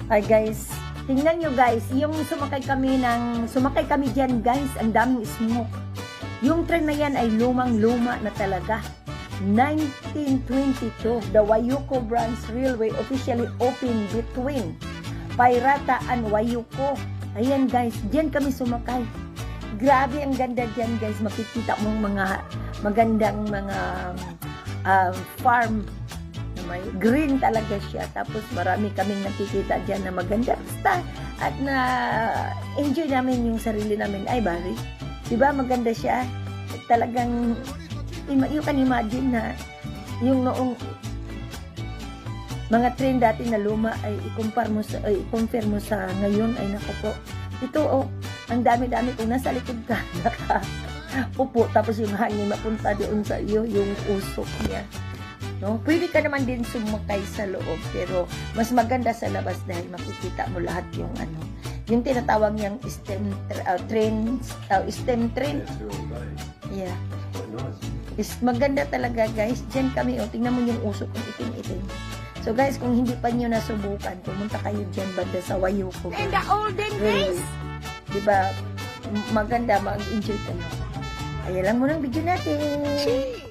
Ay guys, tingnan nyo guys, yung sumakay kami dyan guys, ang daming smoke. Yung tren na yan ay lumang-luma na talaga. 1922, the Wayuko Branch Railway officially opened between Pairata and Wayuko. Ayan guys, dyan kami sumakay. Grabe ang ganda dyan guys, makikita mong mga magandang mga farm. May green talaga siya. Tapos marami kaming nakikita dyan na maganda. Basta, at na enjoy namin yung sarili namin. Ay, Barry. Diba maganda siya? Talagang, you can imagine na yung noong mga train dati na luma ay i-compare mo sa ngayon ay naku po. Ito ang dami-dami kung nasa likod ka upo tapos yung hangin mapunta doon sa iyo, yung usok niya. No? Pwede ka naman din sumakay sa loob pero mas maganda sa labas dahil makikita mo lahat yung yung tinatawag niyang stem train. Yeah. Maganda talaga guys. Diyan kami, tingnan mo yung usok ng itim-itim. So guys, kung hindi pa niyo nasubukan, pumunta kayo diyan banda sa Wayuko. In the olden days. Diba? Maganda, mag-enjoy kayo. Ayan lang muna ang video natin.